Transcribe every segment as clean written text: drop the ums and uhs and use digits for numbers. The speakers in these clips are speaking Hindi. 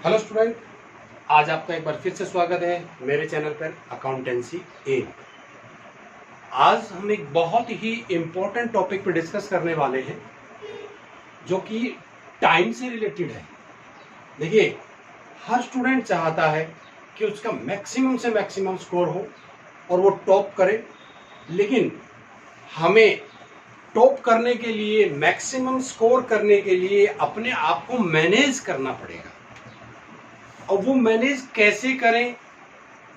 हेलो स्टूडेंट, आज आपका एक बार फिर से स्वागत है मेरे चैनल पर अकाउंटेंसी ए। आज हम एक बहुत ही इम्पोर्टेंट टॉपिक पर डिस्कस करने वाले हैं जो कि टाइम से रिलेटेड है। देखिए, हर स्टूडेंट चाहता है कि उसका मैक्सिमम से मैक्सिमम स्कोर हो और वो टॉप करे, लेकिन हमें टॉप करने के लिए, मैक्सिमम स्कोर करने के लिए अपने आप को मैनेज करना पड़ेगा। और वो मैनेज कैसे करें,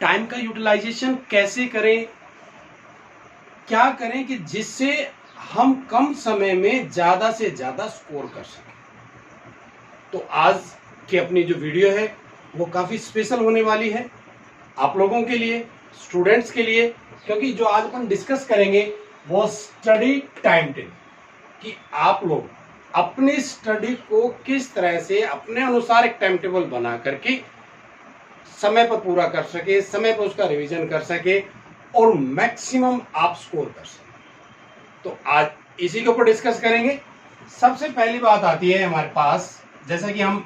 टाइम का यूटिलाइजेशन कैसे करें, क्या करें कि जिससे हम कम समय में ज्यादा से ज्यादा स्कोर कर सकें। तो आज की अपनी जो वीडियो है वो काफी स्पेशल होने वाली है आप लोगों के लिए, स्टूडेंट्स के लिए, क्योंकि जो आज अपन डिस्कस करेंगे वो स्टडी टाइम टेबल, कि आप लोग अपनी स्टडी को किस तरह से अपने अनुसार एक टाइम टेबल बना करके समय पर पूरा कर सके, समय पर उसका रिवीजन कर सके और मैक्सिमम आप स्कोर कर सके। तो आज इसी के ऊपर डिस्कस करेंगे। सबसे पहली बात आती है हमारे पास, जैसा कि हम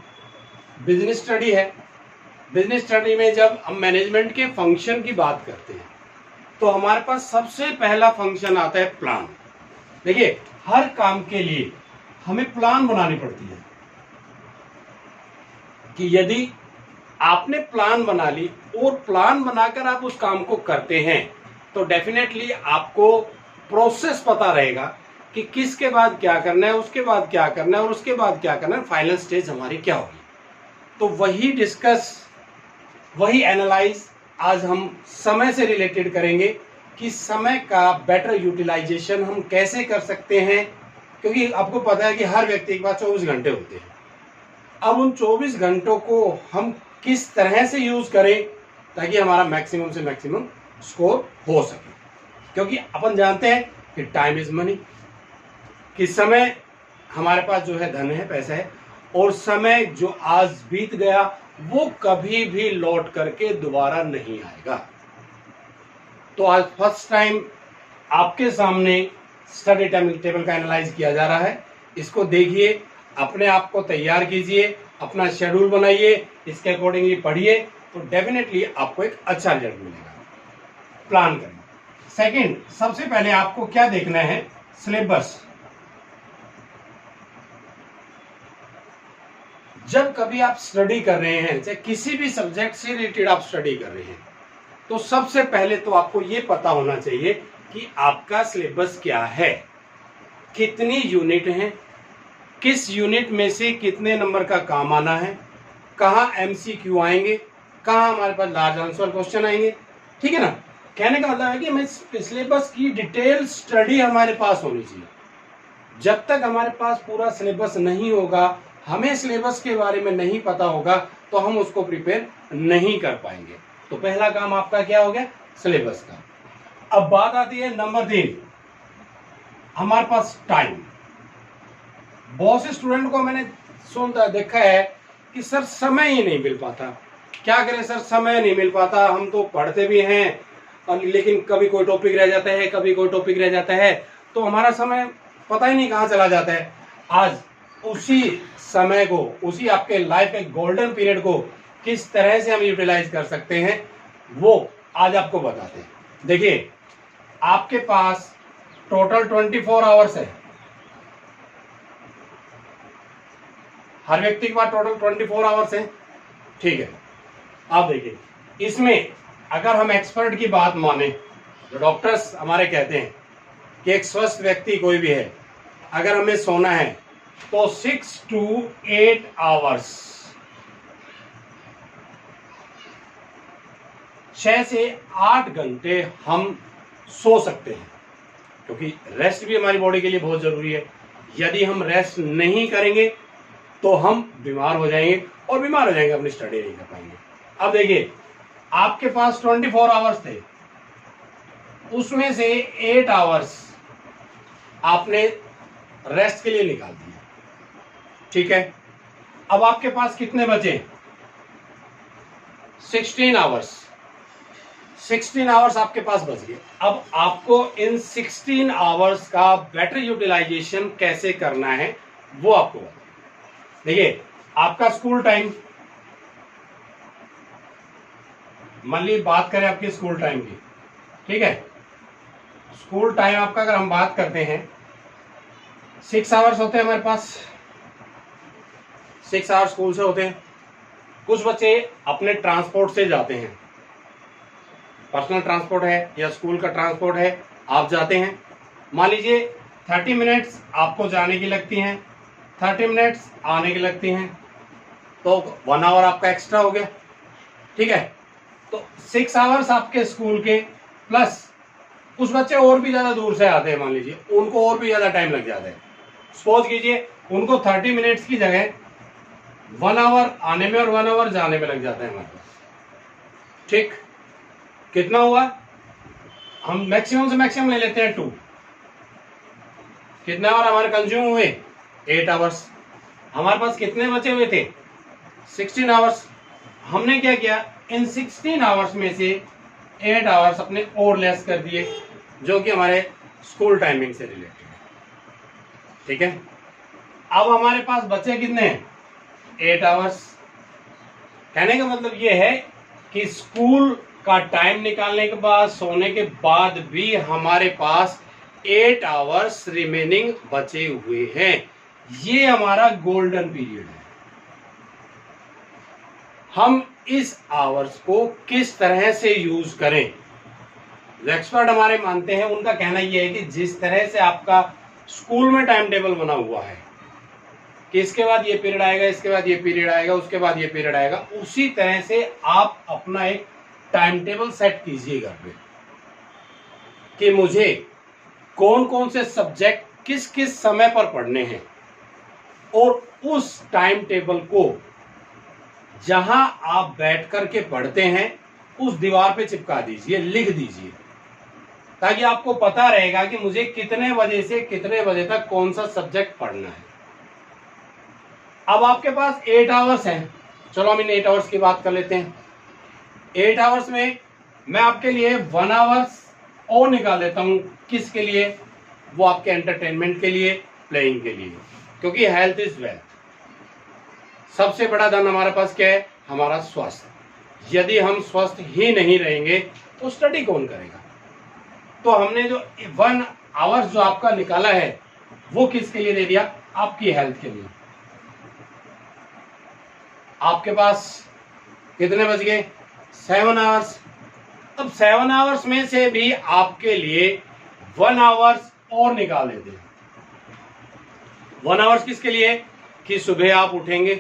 बिजनेस स्टडी है, बिजनेस स्टडी में जब हम मैनेजमेंट के फंक्शन की बात करते हैं तो हमारे पास सबसे पहला फंक्शन आता है प्लान। देखिए, हर काम के लिए हमें प्लान बनानी पड़ती है कि यदि आपने प्लान बना ली और प्लान बनाकर आप उस काम को करते हैं तो डेफिनेटली आपको प्रोसेस पता रहेगा कि किसके बाद क्या करना है, उसके बाद क्या करना है और उसके बाद क्या करना है, फाइनल स्टेज हमारी क्या होगी। तो वही डिस्कस, वही एनालाइज आज हम समय से रिलेटेड करेंगे कि समय का बेटर यूटिलाइजेशन हम कैसे कर सकते हैं। क्योंकि आपको पता है कि हर व्यक्ति के पास 24 घंटे होते हैं। अब उन 24 घंटों को हम किस तरह से यूज करें ताकि हमारा मैक्सिमम से मैक्सिमम स्कोर हो सके। क्योंकि अपन जानते हैं कि टाइम इज मनी, कि समय हमारे पास जो है धन है, पैसा है, और समय जो आज बीत गया वो कभी भी लौट करके दोबारा नहीं आएगा। तो आज फर्स्ट टाइम आपके सामने स्टडी टाइम टेबल का एनालाइज किया जा रहा है। इसको देखिए, अपने आप को तैयार कीजिए, अपना शेड्यूल बनाइए, इसके अकॉर्डिंगली पढ़िए, तो डेफिनेटली आपको एक अच्छा रिजल्ट मिलेगा। प्लान करें। सेकंड, सबसे पहले आपको क्या देखना है, सिलेबस। जब कभी आप स्टडी कर रहे हैं, चाहे किसी भी सब्जेक्ट से रिलेटेड आप स्टडी कर रहे हैं, तो सबसे पहले तो आपको यह पता होना चाहिए कि आपका सिलेबस क्या है, कितनी यूनिट है, किस यूनिट में से कितने नंबर का काम आना है, कहाँ एमसीक्यू आएंगे, कहाँ हमारे पास लार्ज आंसर क्वेश्चन आएंगे। ठीक है ना। कहने का मतलब है कि हमें सिलेबस की डिटेल स्टडी हमारे पास होनी चाहिए। जब तक हमारे पास पूरा सिलेबस नहीं होगा, हमें सिलेबस के बारे में नहीं पता होगा, तो हम उसको प्रिपेयर नहीं कर पाएंगे। तो पहला काम आपका क्या हो गया, सिलेबस का। अब बात आती है नंबर 3, हमारे पास टाइम। बहुत से स्टूडेंट को मैंने देखा है कि सर समय ही नहीं मिल पाता। क्या करें सर, समय नहीं मिल पाता, हम तो पढ़ते भी हैं और लेकिन कभी कोई टॉपिक रह जाता है, कभी कोई टॉपिक रह जाता है, तो हमारा समय पता ही नहीं कहाँ चला जाता है। आज उसी समय को, उसी आपके लाइफ के गोल्डन पीरियड को किस तरह से हम यूटिलाइज कर सकते हैं वो आज आपको बताते हैं। देखिए, आपके पास टोटल 24 आवर्स है। हर व्यक्ति के पास टोटल 24 आवर्स है। ठीक है। आप देखिए, इसमें अगर हम एक्सपर्ट की बात माने, जो डॉक्टर्स हमारे कहते हैं कि एक स्वस्थ व्यक्ति कोई भी है, अगर हमें सोना है तो 6 to 8 आवर्स, 6 से 8 घंटे हम सो सकते हैं, क्योंकि रेस्ट भी हमारी बॉडी के लिए बहुत जरूरी है। यदि हम रेस्ट नहीं करेंगे तो हम बीमार हो जाएंगे, और बीमार हो जाएंगे अपनी स्टडी नहीं कर पाएंगे। अब देखिए, आपके पास 24 आवर्स थे, उसमें से 8 आवर्स आपने रेस्ट के लिए निकाल दिए। ठीक है। अब आपके पास कितने बचे, 16 आवर्स। 16 आवर्स आपके पास बच गए। अब आपको इन 16 आवर्स का बेटर यूटिलाइजेशन कैसे करना है वो आपको बताइए। देखिए, आपका स्कूल टाइम मान ली बात करें आपकी स्कूल टाइम की, ठीक है, स्कूल टाइम आपका अगर हम बात करते हैं 6 आवर्स होते हैं हमारे पास, 6 आवर्स स्कूल से होते हैं। कुछ बच्चे अपने ट्रांसपोर्ट से जाते हैं, पर्सनल ट्रांसपोर्ट है या स्कूल का ट्रांसपोर्ट है, आप जाते हैं। मान लीजिए 30 मिनट्स आपको जाने की लगती हैं, 30 मिनट्स आने की लगती हैं, तो 1 आवर आपका एक्स्ट्रा हो गया, ठीक है। तो 6 आवर्स आपके स्कूल के, प्लस कुछ बच्चे और भी ज्यादा दूर से आते हैं, मान लीजिए उनको और भी ज्यादा टाइम लग जाता है। सपोज कीजिए उनको 30 मिनट्स की जगह 1 आवर आने में और 1 आवर जाने में लग जाता है हमारे पास, ठीक। कितना हुआ, हम मैक्सिमम से मैक्सिमम ले लेते हैं 2। कितने आवर हमारे कंज्यूम हुए, 8 आवर्स। हमारे पास कितने बचे हुए थे, 16 आवर्स। हमने क्या किया, इन 16 आवर्स में से 8 आवर्स अपने और लेस कर दिए, जो कि हमारे स्कूल टाइमिंग से रिलेटेड है, ठीक है। अब हमारे पास बचे कितने, 8 आवर्स। कहने का मतलब ये है कि स्कूल का टाइम निकालने के बाद, सोने के बाद भी हमारे पास 8 आवर्स रिमेनिंग बचे हुए हैं। ये हमारा गोल्डन पीरियड है। हम इस आवर्स को किस तरह से यूज करें, एक्सपर्ट हमारे मानते हैं, उनका कहना यह है कि जिस तरह से आपका स्कूल में टाइम टेबल बना हुआ है कि इसके बाद ये पीरियड आएगा, इसके बाद ये पीरियड आएगा, उसके बाद ये पीरियड आएगा, उसी तरह से आप अपना एक टाइम टेबल सेट कीजिए घर पे कि मुझे कौन कौन से सब्जेक्ट किस किस समय पर पढ़ने हैं, और उस टाइम टेबल को जहां आप बैठ करके पढ़ते हैं उस दीवार पे चिपका दीजिए, लिख दीजिए, ताकि आपको पता रहेगा कि मुझे कितने बजे से कितने बजे तक कौन सा सब्जेक्ट पढ़ना है। अब आपके पास 8 आवर्स हैं, चलो हम इन 8 आवर्स की बात कर लेते हैं। 8 आवर्स में मैं आपके लिए 1 आवर्स और निकाल देता हूं, किसके लिए, वो आपके एंटरटेनमेंट के लिए, प्लेइंग के लिए, क्योंकि हेल्थ इज वेल्थ। सबसे बड़ा धन हमारे पास क्या है, हमारा स्वास्थ्य। यदि हम स्वस्थ ही नहीं रहेंगे तो स्टडी कौन करेगा। तो हमने जो 1 आवर्स जो आपका निकाला है वो किसके लिए दे दिया, आपकी हेल्थ के लिए। आपके पास कितने बच गए, 7 आवर्स। अब 7 आवर्स में से भी आपके लिए 1 आवर्स और निकाल देते हैं। 1 आवर्स किसके लिए, कि सुबह आप उठेंगे,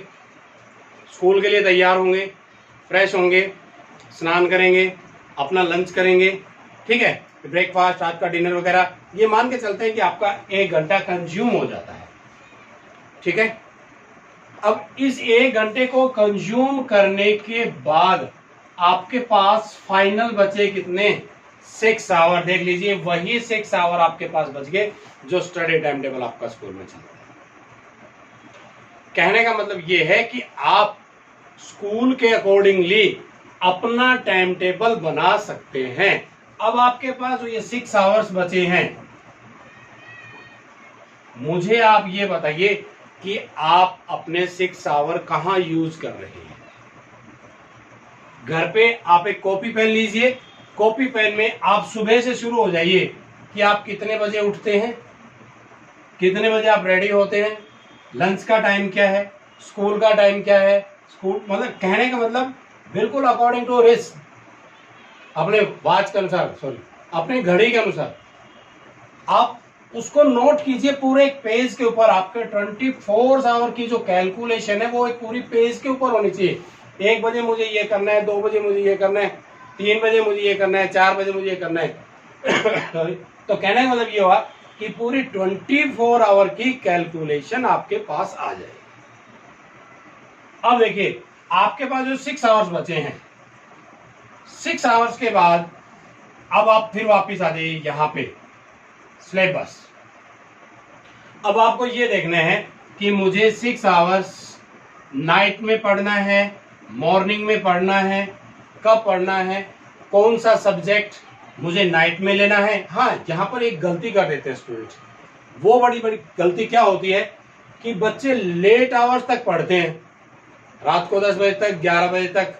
स्कूल के लिए तैयार होंगे, फ्रेश होंगे, स्नान करेंगे, अपना लंच करेंगे, ठीक है, ब्रेकफास्ट, रात का डिनर वगैरह, ये मान के चलते हैं कि आपका 1 घंटा कंज्यूम हो जाता है, ठीक है। अब इस 1 घंटे को कंज्यूम करने के बाद आपके पास फाइनल बचे कितने, 6 आवर। देख लीजिए, वही 6 आवर आपके पास बच गए जो स्टडी टाइम टेबल आपका स्कूल में चलता है। कहने का मतलब ये है कि आप स्कूल के अकॉर्डिंगली अपना टाइम टेबल बना सकते हैं। अब आपके पास जो ये 6 आवर्स बचे हैं, मुझे आप ये बताइए कि आप अपने 6 आवर कहां यूज कर रहे हैं। घर पे आप एक कॉपी पेन लीजिए, कॉपी पेन में आप सुबह से शुरू हो जाइए कि आप कितने बजे उठते हैं, कितने बजे आप रेडी होते हैं, लंच का टाइम क्या है, स्कूल का टाइम क्या है, स्कूल मतलब कहने का मतलब बिल्कुल अकॉर्डिंग टू रिस्क, अपने वॉच के अनुसार, सॉरी अपने घड़ी के अनुसार आप उसको नोट कीजिए पूरे एक पेज के ऊपर। आपके 24 आवर की जो कैलकुलेशन है वो एक पूरी पेज के ऊपर होनी चाहिए। 1 बजे मुझे ये करना है, 2 बजे मुझे ये करना है, 3 बजे मुझे ये करना है, 4 बजे मुझे ये करना है तो कहने का मतलब ये हुआ कि पूरी 24 आवर की कैलकुलेशन आपके पास आ जाए। अब देखिए, आपके पास जो 6 आवर्स बचे हैं, 6 आवर्स के बाद अब आप फिर वापिस आ जाइए यहाँ पे सिलेबस। अब आपको ये देखना है कि मुझे 6 आवर्स नाइट में पढ़ना है, मॉर्निंग में पढ़ना है, कब पढ़ना है, कौन सा सब्जेक्ट मुझे नाइट में लेना है। हाँ, यहाँ पर एक गलती कर देते हैं स्टूडेंट्स, वो बड़ी बड़ी गलती क्या होती है कि बच्चे लेट आवर्स तक पढ़ते हैं, रात को 10 बजे तक, 11 बजे तक,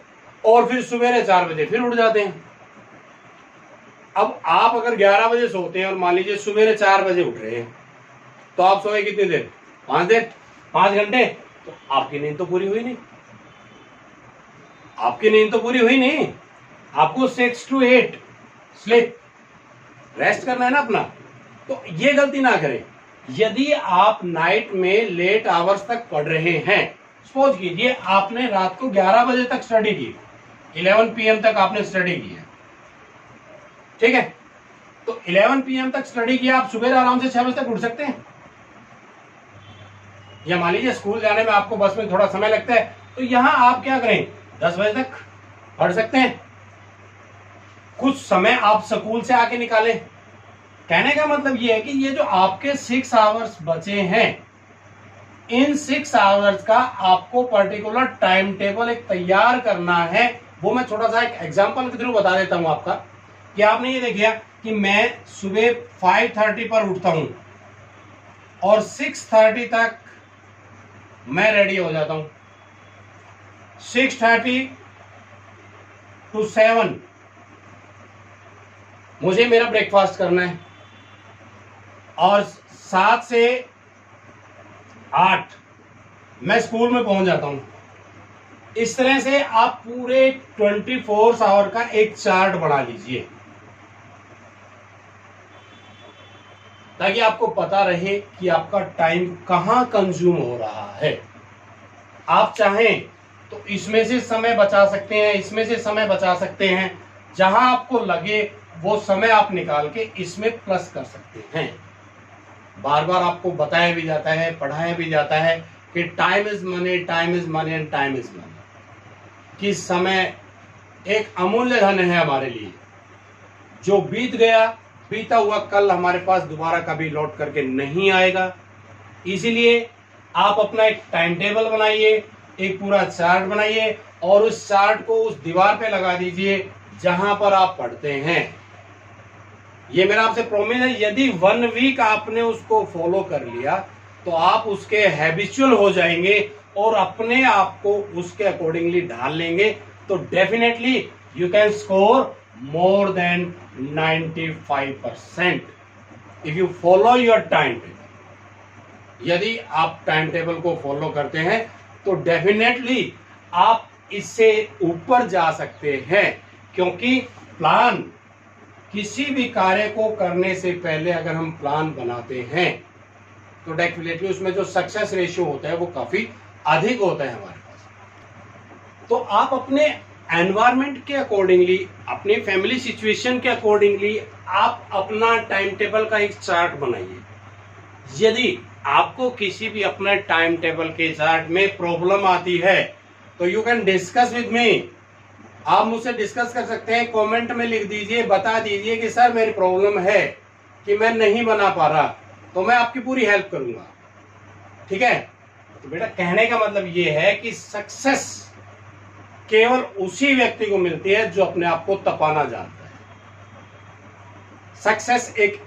और फिर सवेरे 4 बजे फिर उठ जाते हैं। अब आप अगर 11 बजे सोते हैं और मान लीजिए सवेरे 4 बजे उठ रहे हैं, तो आप सोए कितनी देर? 5 घंटे। तो आपकी नींद तो पूरी हुई नहीं, आपकी नींद तो पूरी हुई नहीं। आपको 6 to 8 स्लीप रेस्ट करना है ना अपना। तो ये गलती ना करें। यदि आप नाइट में लेट आवर्स तक पढ़ रहे हैं, सपोज कीजिए आपने रात को 11 बजे तक स्टडी की, 11 PM तक आपने स्टडी की है, ठीक है, तो 11 PM तक स्टडी किया, आप सुबह आराम से 6 बजे तक उठ सकते हैं। या मान लीजिए स्कूल जाने में आपको बस में थोड़ा समय लगता है, तो यहां आप क्या करें, 10 बजे तक पढ़ सकते हैं। कुछ समय आप स्कूल से आके निकालें। कहने का मतलब ये है कि ये जो आपके 6 आवर्स बचे हैं, इन 6 आवर्स का आपको पर्टिकुलर टाइम टेबल एक तैयार करना है। वो मैं छोटा सा एक एग्जांपल के थ्रू बता देता हूं आपका, कि आपने ये देखिए कि मैं सुबह 5:30 पर उठता हूं और 6:30 तक मैं रेडी हो जाता हूं। 6:30 to 7 मुझे मेरा ब्रेकफास्ट करना है और 7 से 8 मैं स्कूल में पहुंच जाता हूं। इस तरह से आप पूरे 24 आवर का एक चार्ट बना लीजिए, ताकि आपको पता रहे कि आपका टाइम कहां कंज्यूम हो रहा है। आप चाहें तो इसमें से समय बचा सकते हैं, इसमें से समय बचा सकते हैं, जहां आपको लगे वो समय आप निकाल के इसमें प्लस कर सकते हैं। बार बार आपको बताया भी जाता है, पढ़ाया भी जाता है कि time is money, time is money and time is money, कि समय एक अमूल्य धन है हमारे लिए। जो बीत गया, बीता हुआ कल हमारे पास दोबारा कभी लौट करके नहीं आएगा। इसीलिए आप अपना एक टाइम टेबल बनाइए, एक पूरा चार्ट बनाइए और उस चार्ट को उस दीवार पे लगा दीजिए जहां पर आप पढ़ते हैं। ये मेरा आपसे प्रॉमिस है, यदि 1 वीक आपने उसको फॉलो कर लिया तो आप उसके हैबिचुअल हो जाएंगे और अपने आप को उसके अकॉर्डिंगली ढाल लेंगे, तो definitely you can score more than 95% if you follow your time table। यदि आप टाइम टेबल को फॉलो करते हैं तो डेफिनेटली आप इससे ऊपर जा सकते हैं, क्योंकि प्लान, किसी भी कार्य को करने से पहले अगर हम प्लान बनाते हैं तो डेफिनेटली उसमें जो सक्सेस रेशियो होता है वो काफी अधिक होता है हमारे पास। तो आप अपने एनवायरमेंट के अकॉर्डिंगली, अपनी फैमिली सिचुएशन के अकॉर्डिंगली आप अपना टाइम टेबल का एक चार्ट बनाइए। यदि आपको किसी भी अपने टाइम टेबल के चार्ट में प्रॉब्लम आती है तो you can discuss with me. आप मुझसे डिस्कस कर सकते हैं, कमेंट में लिख दीजिए, बता दीजिए कि सर मेरी प्रॉब्लम है कि मैं नहीं बना पा रहा, तो मैं आपकी पूरी हेल्प करूंगा। ठीक है, तो बेटा कहने का मतलब ये है कि सक्सेस केवल उसी व्यक्ति को मिलती है जो अपने आप को तपाना जानता है। सक्सेस एक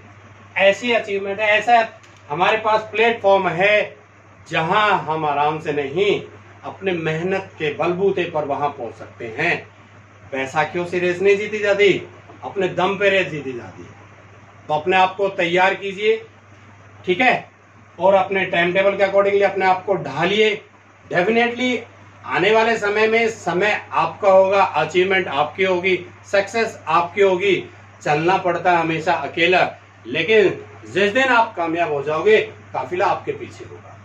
ऐसी अचीवमेंट है, ऐसा हमारे पास प्लेटफॉर्म है जहां हम आराम से नहीं, अपने मेहनत के बलबूते पर वहां पहुंच सकते हैं। बैसाखियों से रेस नहीं जीती जाती, अपने दम पे रेस जीती जाती है। तो अपने आप को तैयार कीजिए, ठीक है, और अपने टाइम टेबल के अकॉर्डिंगली अपने आप को ढालिए। डेफिनेटली आने वाले समय में समय आपका होगा, अचीवमेंट आपकी होगी, सक्सेस आपकी होगी। चलना पड़ता है हमेशा अकेला, लेकिन जिस दिन आप कामयाब हो जाओगे काफिला आपके पीछे होगा,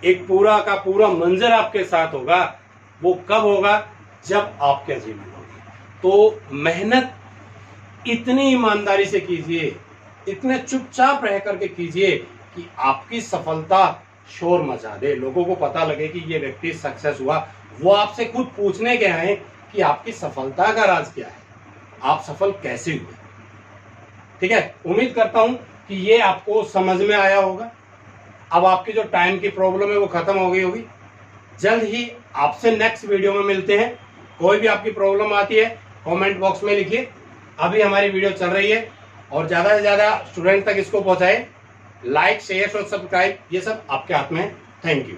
एक पूरा का पूरा मंजर आपके साथ होगा। वो कब होगा? जब आपकी अचीवमेंट होगी। तो मेहनत इतनी ईमानदारी से कीजिए, इतने चुपचाप रह करके कीजिए कि आपकी सफलता शोर मचा दे, लोगों को पता लगे कि ये व्यक्ति सक्सेस हुआ। वो आपसे खुद पूछने के आए कि आपकी सफलता का राज क्या है, आप सफल कैसे हुए। ठीक है, उम्मीद करता हूं कि ये आपको समझ में आया होगा। अब आपकी जो टाइम की प्रॉब्लम है वो खत्म हो गई होगी। जल्द ही आपसे नेक्स्ट वीडियो में मिलते हैं। कोई भी आपकी प्रॉब्लम आती है कमेंट बॉक्स में लिखिए। अभी हमारी वीडियो चल रही है और ज्यादा से ज्यादा स्टूडेंट तक इसको पहुंचाएं। लाइक, शेयर और सब्सक्राइब, ये सब आपके हाथ में है। Thank you.